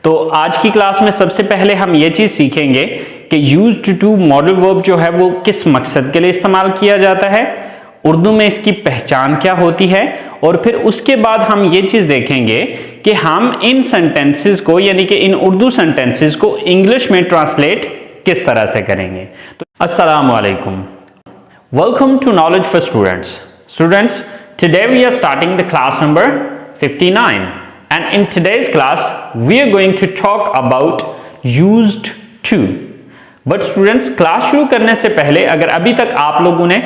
तो आज की क्लास में सबसे पहले हम ये चीज सीखेंगे कि यूज्ड टू मॉडल वर्ब जो है वो किस मकसद के लिए इस्तेमाल किया जाता है, उर्दू में इसकी पहचान क्या होती है, और फिर उसके बाद हम ये चीज देखेंगे कि हम इन सेंटेंसेस को यानी कि इन उर्दू सेंटेंसेस को इंग्लिश में ट्रांसलेट किस तरह से करेंगे। तो अस्सलाम वालेकुम, welcome to knowledge for students, today we are starting the class number 59 and in today's class we are going to talk about used to। but students, class शुरू करने से पहले अगर अभी तक आप लोगों ने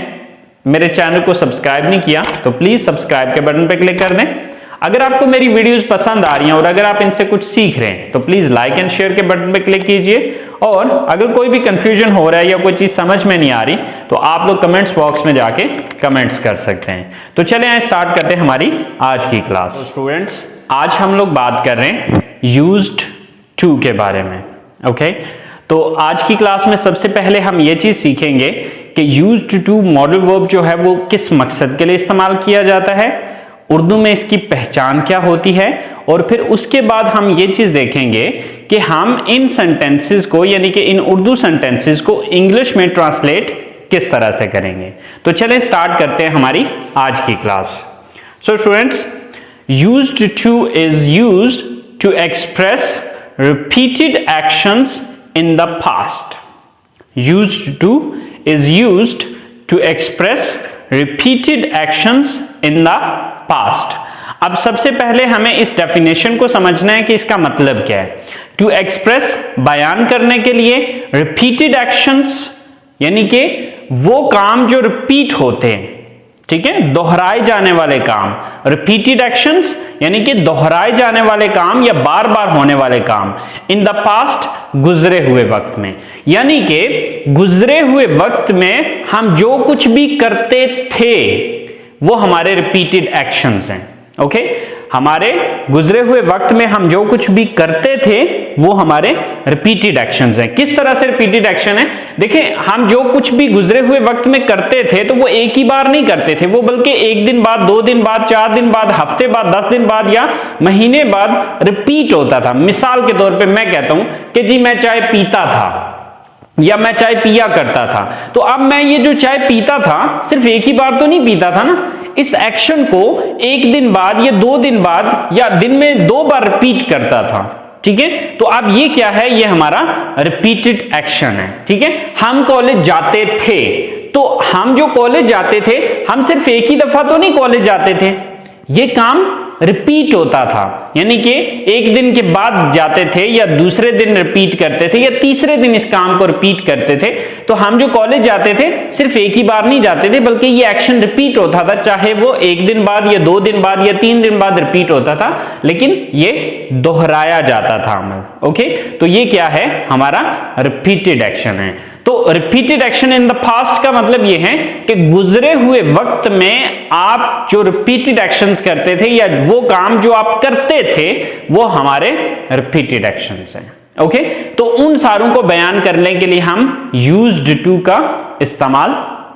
मेरे चैनल को सब्सक्राइब नहीं किया तो प्लीज सब्सक्राइब के बटन पर क्लिक कर दें। अगर आपको मेरी वीडियोस पसंद आ रही हैं और अगर आप इनसे कुछ सीख रहे हैं तो प्लीज लाइक एंड शेयर के बटन पर क्लिक कीजिए, और अगर कोई भी कंफ्यूजन हो रहा है या कोई चीज समझ में नहीं आ रही तो आप लोग कमेंट्स बॉक्स में जाके कमेंट्स कर सकते हैं। तो चले आए स्टार्ट करते हैं हमारी आज की क्लास। स्टूडेंट्स, आज हम लोग बात कर रहे हैं यूज्ड टू के बारे में। ओके, तो आज की क्लास में सबसे पहले हम ये चीज सीखेंगे कि यूज्ड टू मॉडल वर्ब जो है वो किस मकसद के लिए इस्तेमाल किया जाता है, उर्दू में इसकी पहचान क्या होती है, और फिर उसके बाद हम ये चीज देखेंगे कि हम इन सेंटेंसेस को यानी कि इन उर्दू सेंटेंसेस को इंग्लिश में ट्रांसलेट किस तरह से करेंगे। तो चलें स्टार्ट करते हैं हमारी आज की class. So students, used to is used to express repeated actions in the past. Used to is used to express repeated actions in the past. अब सबसे पहले हमें इस डेफिनेशन को समझना है कि इसका मतलब क्या है। टू एक्सप्रेस, बयान करने के लिए, रिपीटेड एक्शंस यानी कि वो काम जो रिपीट होते हैं, ठीक है, दोहराए जाने वाले काम। रिपीटेड एक्शंस यानी कि दोहराए जाने वाले काम या बार बार होने वाले काम। इन द पास्ट, गुजरे हुए वक्त में, यानी कि गुजरे हुए वक्त में हम जो कुछ भी करते थे वो हमारे रिपीटेड एक्शंस हैं। ओके, हमारे गुजरे हुए वक्त में हम जो कुछ भी करते थे वो हमारे रिपीटेड एक्शंस हैं। किस तरह से रिपीटेड एक्शन है? देखिए, हम जो कुछ भी गुजरे हुए वक्त में करते थे तो वो एक ही बार नहीं करते थे, वो बल्कि एक दिन बाद, 2 दिन बाद, 4 दिन बाद, हफ्ते बाद, 10 दिन बाद या महीने बाद रिपीट होता था। मिसाल के तौर पे मैं कहता हूं कि जी मैं चाय पीता था या मैं चाय पिया करता था, तो अब मैं ये जो चाय पीता था सिर्फ एक ही बार तो नहीं पीता था ना, इस एक्शन को एक दिन बाद या 2 दिन बाद या दिन में 2 बार रिपीट करता था। ठीक है, तो अब ये क्या है? ये हमारा रिपीटेड एक्शन है। ठीक है, हम कॉलेज जाते थे, तो हम जो कॉलेज जाते थे हम सिर्फ एक ही दफा तो नहीं कॉलेज जाते थे, ये काम रिपीट होता था, यानी कि एक दिन के बाद जाते थे या दूसरे दिन रिपीट करते थे या तीसरे दिन इस काम को रिपीट करते थे। तो हम जो कॉलेज जाते थे सिर्फ एक ही बार नहीं जाते थे, बल्कि ये एक्शन रिपीट होता था, चाहे वो 1 दिन बाद या 2 दिन बाद या 3 दिन बाद रिपीट होता था, लेकिन ये दोहराया जाता था अमल। ओके, तो ये क्या है? हमारा रिपीटेड एक्शन है। तो repeated action in the past का मतलब ये है कि गुजरे हुए वक्त में आप जो रिपीटेड एक्शंस करते थे या वो काम जो आप करते थे वो हमारे रिपीटेड एक्शंस हैं। ओके, तो उन सारों को बयान करने के लिए हम यूज्ड टू का इस्तेमाल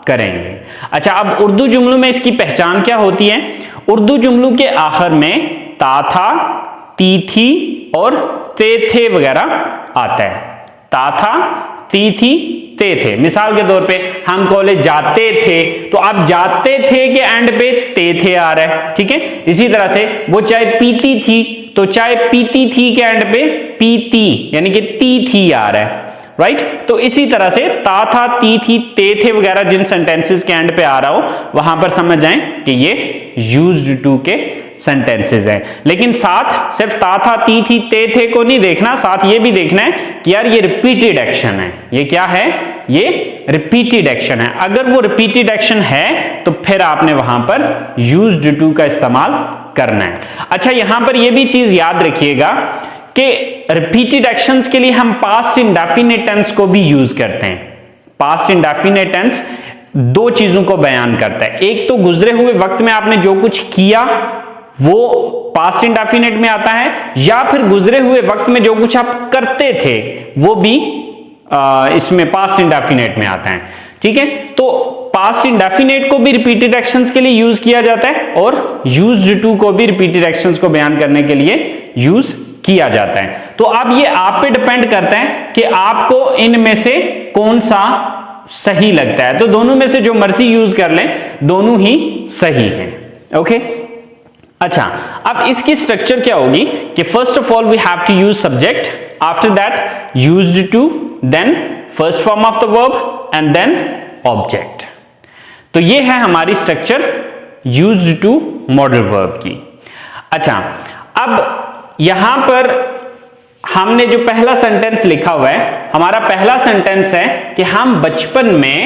करेंगे। अच्छा, अब उर्दू जुमलों में इसकी पहचान क्या होती है? उर्दू जुमलों के आखिर में ता था, ती थी और ते थे वगैरह आता है। ता था, ती थी, ते थे। मिसाल के तौर पे हम कॉलेज जाते थे, तो आप जाते थे के एंड पे ते थे आ रहा है। ठीक है, इसी तरह से वो चाय पीती थी, तो चाय पीती थी के एंड पे पीती यानी कि ती थी आ रहा है। राइट, तो इसी तरह से ता था, ती थी, ते थे वगैरह जिन सेंटेंसेस के एंड पे आ रहा हो वहां पर समझ जाएं कि ये यूज्ड टू के सेंटेंसेस हैं। लेकिन साथ सिर्फ ता था, ती थी, ते थे को नहीं देखना, साथ ये भी देखना है कि यार ये रिपीटेड एक्शन है। ये क्या है? ये रिपीटेड एक्शन है। अगर वो रिपीटेड एक्शन है तो फिर आपने वहां पर यूज्ड टू का इस्तेमाल करना है। अच्छा, यहां पर ये भी चीज याद रखिएगा कि रिपीटेड एक्शंस के लिए हम पास्ट इंडेफिनिट टेंस को भी यूज करते हैं। पास्ट इंडेफिनिट टेंस 2 चीजों को बयान करता है। एक तो गुजरे हुए वक्त में आपने जो कुछ किया वो पास्ट इंडेफिनिट में आता है, या फिर गुजरे हुए वक्त में जो कुछ आप करते थे वो भी इसमें पास्ट इंडेफिनिट में आता है। ठीक है, तो पास्ट इंडेफिनिट को भी रिपीटेड एक्शंस के लिए यूज किया जाता है और यूज्ड टू को भी रिपीटेड एक्शंस को बयान करने के लिए यूज किया जाता है। तो अब ये आप पे डिपेंड करता है कि आपको इनमें से कौन सा सही लगता है। तो दोनों में से जो मर्जी यूज कर लें, दोनों ही सही हैं। ओके, अच्छा, अब इसकी स्ट्रक्चर क्या होगी कि first of all we have to use subject, after that used to, then first form of the verb and then object. तो ये है हमारी structure used to modal verb की। अच्छा, अब यहां पर हमने जो पहला सेंटेंस लिखा हुआ है, हमारा पहला सेंटेंस है कि हम बचपन में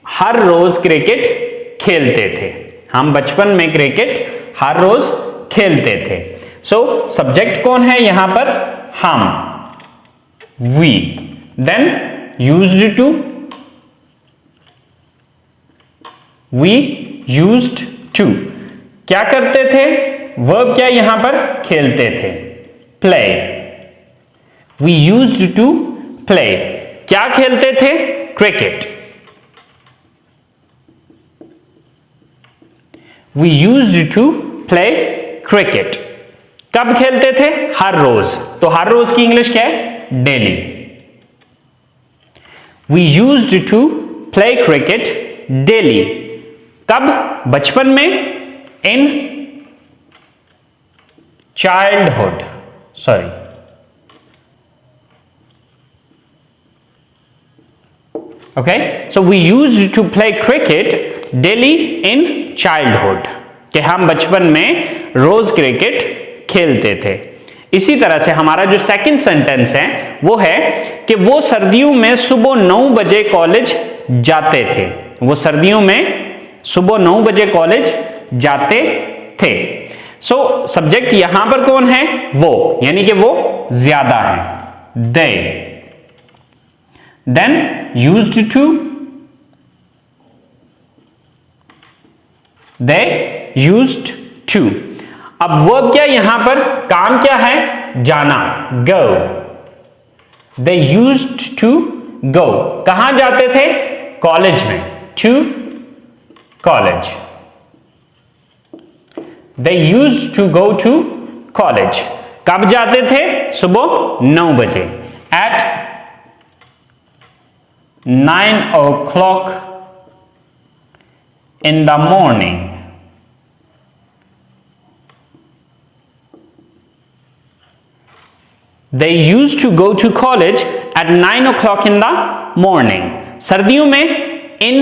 हर रोज क्रिकेट खेलते थे। हम बचपन में क्रिकेट हर रोज खेलते थे। सो सब्जेक्ट कौन है यहां पर? हम, we, then used to, we used to, क्या करते थे? वर्ब क्या यहां पर? खेलते थे, play. We used to play, क्या खेलते थे? Cricket. We used to play cricket, कब खेलते थे? हर रोज। तो हर रोज की इंग्लिश क्या है? Daily. We used to play cricket daily, कब? बचपन में, in childhood, sorry, okay, so we used to play cricket daily in childhood, कि हम बचपन में रोज क्रिकेट खेलते थे। इसी तरह से हमारा जो सेकंड सेंटेंस है वो है कि वो सर्दियों में सुबह 9 बजे कॉलेज जाते थे। वो सर्दियों में सुबह 9 बजे कॉलेज जाते थे। सो सब्जेक्ट यहां पर कौन है? वो, यानी कि वो ज्यादा है, दे। Then used to, they used to। अब वर्ब क्या यहां पर? काम क्या है? जाना, go। They used to go, कहां जाते थे? कॉलेज में, to college। They used to go to college, कब जाते थे? सुबह 9 बजे, at 9 o'clock in the morning। They used to go to college at 9 o'clock in the morning। सर्दियों में, in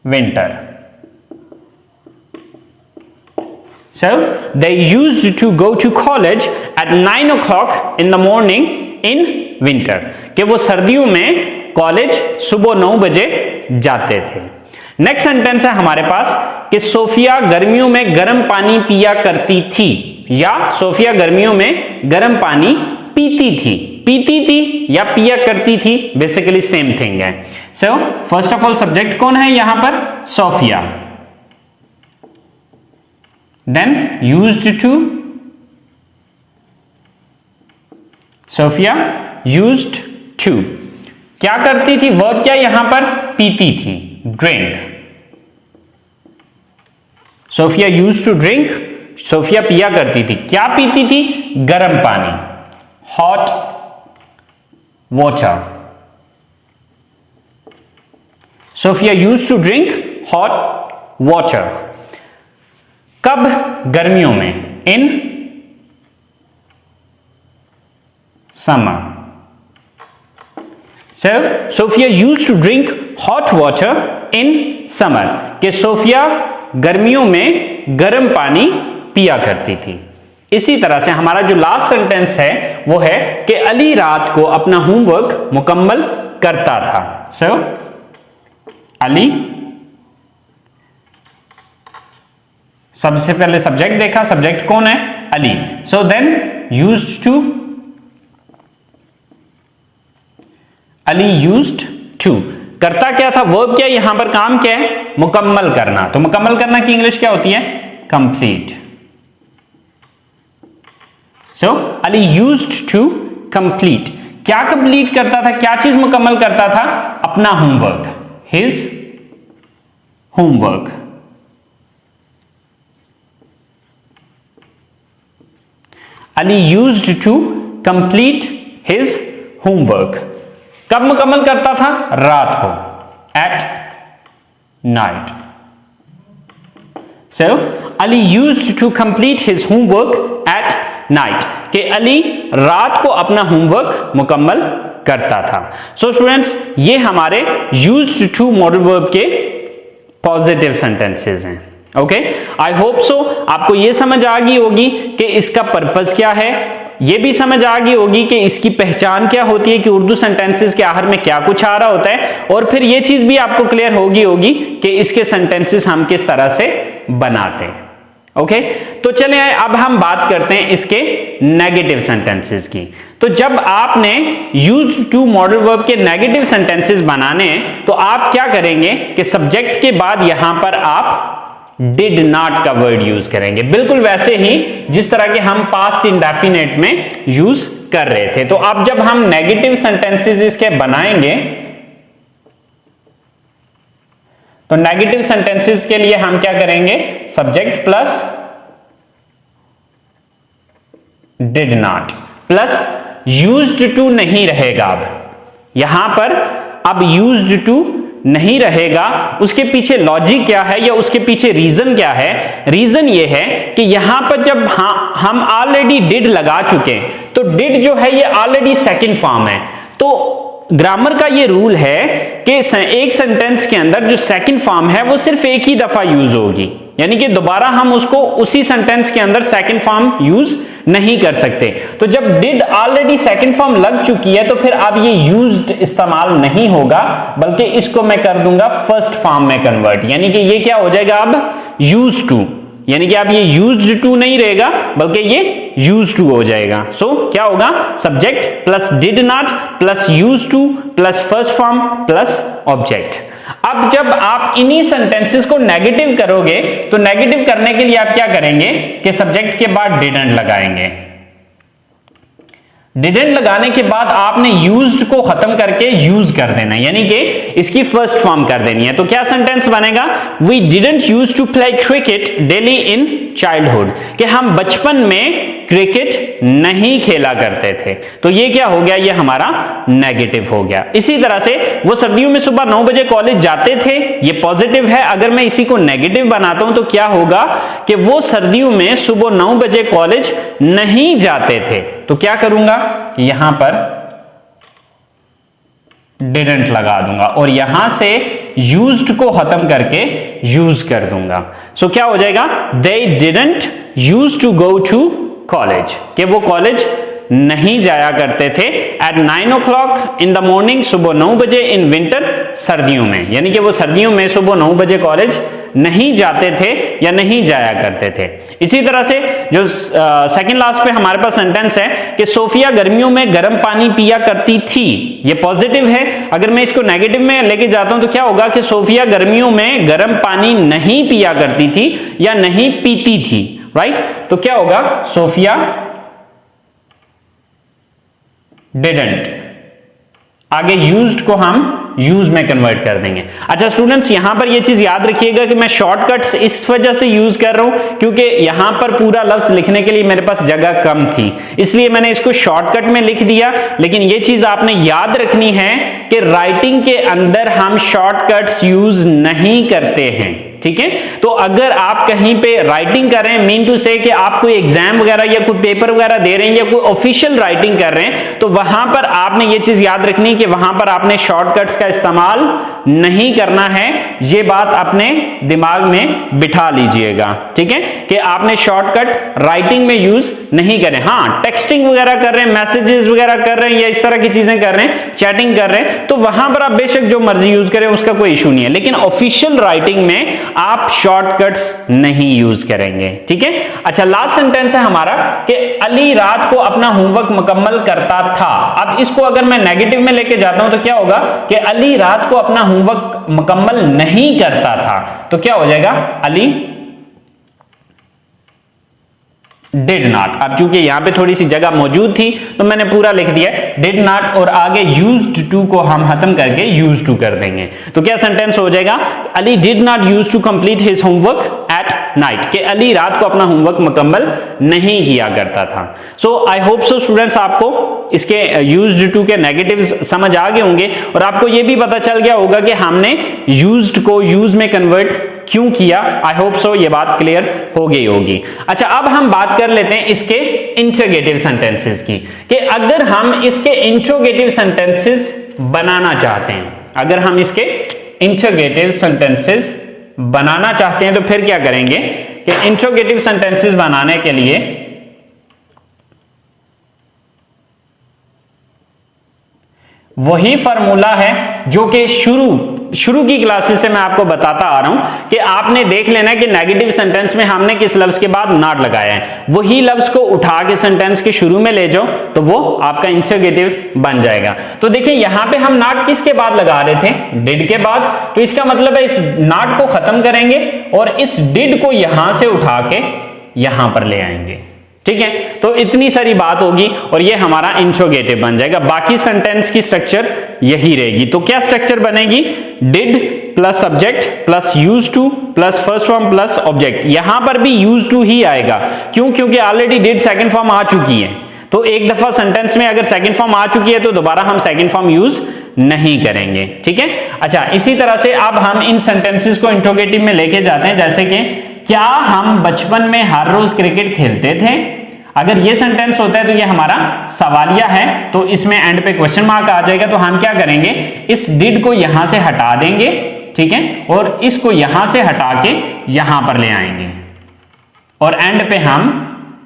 winter। So they used to go to college at 9 o'clock in the morning in winter, कि वो सर्दियों में college सुबह 9 बजे जाते थे। नेक्स्ट सेंटेंस है हमारे पास कि सोफिया गर्मियों में गर्म पानी पिया करती थी, या सोफिया गर्मियों में गर्म पानी पीती थी। पीती थी या पिया करती थी, बेसिकली सेम थिंग है। So first of all subject कौन है यहां पर? Sophia. Then used to, Sophia used to, क्या करती थी? वर्ब क्या यहां पर? पीती थी, drink. Sophia used to drink, Sophia पिया करती थी, क्या पीती थी? गर्म पानी, hot water. Sophia used to drink hot water, कब? गर्मियों में, in summer. So Sophia used to drink hot water in summer, कि सोफिया गर्मियों में गर्म पानी पिया करती थी। इसी तरह से हमारा जो लास्ट सेंटेंस है वो है कि अली रात को अपना होमवर्क मुकम्मल करता था। सो अली, सबसे पहले सब्जेक्ट देखा, सब्जेक्ट कौन है? Ali. So then used to, Ali used to, करता क्या था? वर्ब क्या यहां पर? काम क्या है? मुकम्मल करना। तो मुकम्मल करना की इंग्लिश क्या होती है? Complete. So Ali used to complete, क्या कंप्लीट करता था? क्या चीज मुकम्मल करता था? अपना homework, his homework. Ali used to complete his homework. कब मुकम्मल करता था? रात को, at night. So Ali used to complete his homework at night, कि अली रात को अपना होमवर्क मुकम्मल करता था। सो स्टूडेंट्स, ये हमारे यूज्ड टू मॉडल वर्ब के पॉजिटिव सेंटेंसेस हैं। ओके, आई होप सो आपको ये समझ आ गई होगी कि इसका पर्पस क्या है, ये भी समझ आ गई होगी कि इसकी पहचान क्या होती है, कि उर्दू सेंटेंसेस के आखिर में क्या कुछ आ रहा होता है, और फिर ये चीज भी आपको क्लियर होगी कि इसके सेंटेंसेस हम किस तरह से बनाते हैं। ओके, तो चलिए अब हम बात करते हैं इसके नेगेटिव सेंटेंसेस की। तो जब आपने यूज्ड टू मॉडल वर्ब के नेगेटिव सेंटेंसेस बनाने हैं तो आप क्या करेंगे कि सब्जेक्ट के बाद यहां पर आप डिड नॉट का वर्ड यूज करेंगे, बिल्कुल वैसे ही जिस तरह के हम पास्ट इंडेफिनिट में यूज कर रहे थे। तो अब जब हम नेगेटिव सेंटेंसेस इसके बनाएंगे तो नेगेटिव सेंटेंसेस के लिए हम क्या करेंगे? Subject plus did not plus used to नहीं रहेगा। अब यहां पर अब यूज्ड टू नहीं रहेगा। उसके पीछे लॉजिक क्या है या उसके पीछे रीजन क्या है? रीजन ये है कि यहां पर जब हम ऑलरेडी डिड लगा चुके हैं तो डिड जो है ये ऑलरेडी सेकंड फॉर्म है। तो ग्रामर का ये रूल है कि एक सेंटेंस के अंदर जो सेकंड फॉर्म है वो सिर्फ एक ही दफा यूज होगी, यानी कि दोबारा हम उसको उसी सेंटेंस के अंदर सेकंड फॉर्म यूज नहीं कर सकते। तो जब डिड ऑलरेडी सेकंड फॉर्म लग चुकी है तो फिर अब ये यूज्ड इस्तेमाल नहीं होगा, बल्कि इसको मैं कर दूंगा फर्स्ट फॉर्म में कन्वर्ट, यानी कि ये क्या हो जाएगा अब? यूज्ड टू, यानी कि अब ये यूज्ड टू नहीं रहेगा बल्कि ये यूज्ड टू हो जाएगा। सो क्या होगा? Subject plus did not plus used two plus first form plus object. अब जब आप इन्हीं सेंटेंसेस को नेगेटिव करोगे तो नेगेटिव करने के लिए आप क्या करेंगे कि सब्जेक्ट के बाद डिडंट लगाएंगे। डिडंट लगाने के बाद आपने यूज्ड को खत्म करके यूज कर देना, यानी कि इसकी फर्स्ट फॉर्म कर देनी है। तो क्या सेंटेंस बनेगा? We didn't use to play cricket daily in childhood, कि हम बचपन में क्रिकेट नहीं खेला करते थे। तो ये क्या हो गया? ये हमारा नेगेटिव हो गया। इसी तरह से वो सर्दियों में सुबह 9 बजे कॉलेज जाते थे, ये पॉजिटिव है। अगर मैं इसी को नेगेटिव बनाता हूं तो क्या होगा कि वो सर्दियों में सुबह 9 बजे कॉलेज नहीं जाते थे। तो क्या करूंगा कि यहां पर डिडंट लगा दूंगा और यहां से यूज्ड को खत्म करके यूज कर दूंगा। सो क्या हो जाएगा? They didn't use to go to college, कि वो कॉलेज नहीं जाया करते थे। Eight 9 o'clock in the morning, सुबह 9 बजे, इन विंटर, सर्दियों में, यानी कि वो सर्दियों में सुबह 9 बजे कॉलेज नहीं जाते थे या नहीं जाया करते थे। इसी तरह से जो सेकंड लास्ट पे हमारे पास सेंटेंस है कि सोफिया गर्मियों में गर्म पानी पिया करती थी, ये पॉजिटिव है। अगर मैं इसको नेगेटिव में लेके जाता हूं तो क्या होगा कि सोफिया गर्मियों में गर्म पानी नहीं पिया करती थी या नहीं पीती थी, राइट? तो क्या होगा? सोफिया डिडंट, आगे यूज्ड को हम यूज में कन्वर्ट कर देंगे। अच्छा स्टूडेंट्स, यहां पर ये चीज याद रखिएगा कि मैं शॉर्टकट्स इस वजह से यूज कर रहा हूं क्योंकि यहां पर पूरा लफ्ज लिखने के लिए मेरे पास जगह कम थी, इसलिए मैंने इसको शॉर्टकट में लिख दिया। लेकिन ये चीज आपने याद रखनी है कि राइटिंग के अंदर हम शॉर्टकट्स यूज नहीं करते हैं, ठीक है? तो अगर आप कहीं पे राइटिंग कर रहे हैं, मीन टू से कि आप कोई एग्जाम वगैरह या कोई पेपर वगैरह दे रहे हैं या कोई ऑफिशियल राइटिंग कर रहे हैं, तो वहां पर आपने ये चीज याद रखनी कि वहां पर आपने शॉर्टकट्स का इस्तेमाल नहीं करना है। ये बात अपने दिमाग में बिठा लीजिएगा, ठीक है? कि आपने शॉर्टकट राइटिंग में यूज नहीं करें। हाँ, टेक्सटिंग वगैरह कर रहे हैं, मैसेजेस वगैरह कर रहे हैं या इस तरह की चीजें कर रहे हैं, चैटिंग कर रहे हैं, तो वहां पर आप बेशक जो मर्जी यूज करें, उसका कोई इशू नहीं है। लेकिन ऑफिशियल राइटिंग में आप शॉर्टकट्स नहीं यूज करेंगे, ठीक है? अच्छा, लास्ट सेंटेंस है हमारा कि अली रात को अपना होमवर्क मुकम्मल करता था। अब इसको अगर मैं नेगेटिव में लेके जाता हूं तो क्या होगा कि अली रात को अपना होमवर्क मुकम्मल नहीं करता था। तो क्या हो जाएगा? Ali did not. अब चूंकि यहां पे थोड़ी सी जगह मौजूद थी तो मैंने पूरा लिख दिया डिड नॉट और आगे यूज्ड टू को हम खत्म करके यूज्ड टू कर देंगे। तो क्या सेंटेंस हो जाएगा? Ali did not use to complete his homework at night, कि अली रात को अपना होमवर्क मुकम्मल नहीं किया करता था। सो आई होप सो स्टूडेंट्स आपको इसके यूज्ड टू के नेगेटिव्स समझ आ गए होंगे और आपको यह भी पता चल गया होगा कि हमने यूज्ड को यूज में कन्वर्ट क्यों किया। आई होप सो ये बात क्लियर हो गई होगी। अच्छा, अब हम बात कर लेते हैं इसके इंट्रोगेटिव सेंटेंसेस की, कि अगर हम इसके इंट्रोगेटिव सेंटेंसेस बनाना चाहते हैं, अगर हम इसके इंट्रोगेटिव सेंटेंसेस बनाना चाहते हैं तो फिर क्या करेंगे कि इंट्रोगेटिव सेंटेंसेस बनाने के लिए वही फार्मूला है जो कि शुरू की क्लासेस से मैं आपको बताता आ रहा हूं कि आपने देख लेना है कि नेगेटिव सेंटेंस में हमने किस लफ्ज के बाद नॉट लगाया है, वही लफ्ज को उठा के सेंटेंस के शुरू में ले जाओ तो वो आपका इंट्रोगेटिव बन जाएगा। तो देखिए यहां पे हम नॉट किसके बाद लगा रहे थे, डिड के बाद, तो इसका मतलब है इस नॉट को खत्म करेंगे और इस डिड को यहां से उठा के यहां पर ले आएंगे। ठीक है, तो इतनी सारी बात होगी और ये हमारा इंट्रोगेटिव बन जाएगा। बाकी सेंटेंस की स्ट्रक्चर यही रहेगी। तो क्या स्ट्रक्चर बनेगी, did plus subject plus use two plus first form plus object. यहां पर भी यूज टू ही आएगा, क्यों, क्योंकि ऑलरेडी डिड सेकंड फॉर्म आ चुकी है। तो एक दफा सेंटेंस में अगर सेकंड फॉर्म आ चुकी है तो दोबारा हम सेकंड फॉर्म यूज नहीं करेंगे। ठीक है, अच्छा, इसी तरह से अब हम इन सेंटेंसेस को इंट्रोगेटिव में लेके जाते हैं, जैसे कि क्या हम बचपन में हर रोज क्रिकेट खेलते थे। अगर ये सेंटेंस होता है तो ये हमारा सवालिया है, तो इसमें एंड पे क्वेश्चन मार्क आ जाएगा। तो हम क्या करेंगे, इस डिड को यहां से हटा देंगे, ठीक है, और इसको यहां से हटा के यहां पर ले आएंगे और एंड पे हम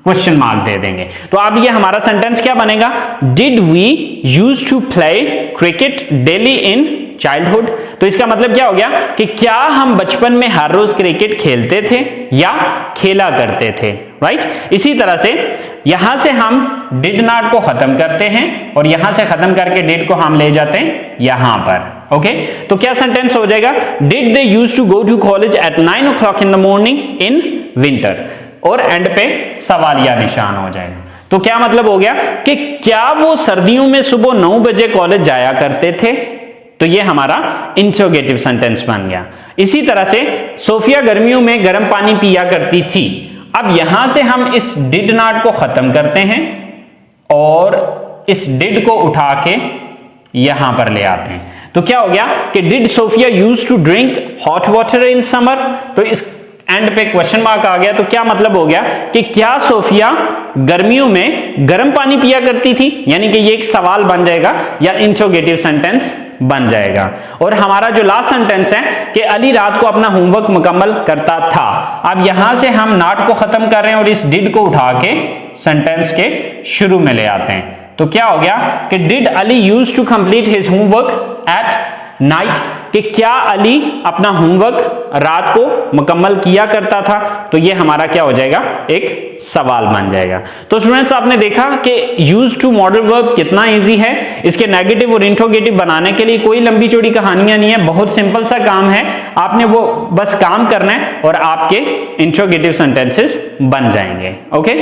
क्वेश्चन मार्क दे देंगे। तो अब ये हमारा सेंटेंस क्या बनेगा, did we use to play cricket daily in childhood. तो इसका मतलब क्या हो गया कि क्या हम बचपन में हर रोज क्रिकेट खेलते थे या खेला करते थे, राइट। इसी तरह से यहां से हम डिड नॉट को खत्म करते हैं और यहां से खत्म करके डिड को हम ले जाते हैं यहां पर। ओके, तो क्या सेंटेंस हो जाएगा, did they use to go to college at 9 o'clock in the morning in winter, और एंड पे सवालिया निशान हो जाएगा। तो क्या मतलब हो गया कि क्या वो सर्दियों में सुबह 9 बजे कॉलेज जाया करते थे। तो ये हमारा इंट्रोगेटिव सेंटेंस बन गया। इसी तरह से सोफिया गर्मियों में गर्म पानी पिया करती थी। अब यहां से हम इस डिड नॉट को खत्म करते हैं और इस डिड को उठा के यहां पर ले आते हैं। तो क्या हो गया कि did Sophia use to drink hot water in summer. तो इस एंड पे क्वेश्चन मार्क आ गया। तो क्या मतलब हो गया कि क्या सोफिया गर्मियों में गर्म पानी पिया करती थी, यानी कि ये एक सवाल बन जाएगा या इंट्रोगेटिव सेंटेंस बन जाएगा। और हमारा जो लास्ट सेंटेंस है कि अली रात को अपना होमवर्क मुकम्मल करता था। अब यहां से हम नॉट को खत्म कर रहे हैं और इस डिड को उठा के सेंटेंस के शुरू में ले आते हैं। तो क्या हो गया कि did Ali use to complete his homework at night, कि क्या अली अपना होमवर्क रात को मुकम्मल किया करता था। तो ये हमारा क्या हो जाएगा, एक सवाल बन जाएगा। तो स्टूडेंट्स आपने देखा कि यूज टू मॉडल वर्ब कितना इजी है। इसके नेगेटिव और इंट्रोगेटिव बनाने के लिए कोई लंबी चौड़ी कहानियां नहीं है, बहुत सिंपल सा काम है। आपने वो बस काम करना है और आपके इंट्रोगेटिव सेंटेंसेस बन जाएंगे। ओके,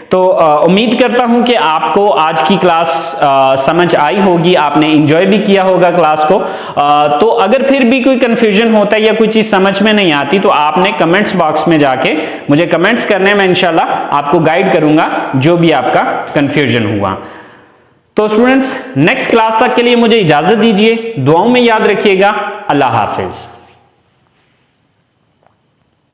तो उम्मीद करता हूं कि आपको आज की क्लास समझ आई होगी, आपने एंजॉय भी किया होगा क्लास को। तो अगर फिर भी कोई कंफ्यूजन होता है या कोई चीज समझ में नहीं आती तो आपने कमेंट्स बॉक्स में जाके मुझे कमेंट्स करने में इंशाल्लाह आपको गाइड करूंगा जो भी आपका कंफ्यूजन हुआ। तो स्टूडेंट्स नेक्स्ट क्लास तक के लिए मुझे इजाजत दीजिए, दुआओं में याद रखिएगा। अल्लाह हाफिज।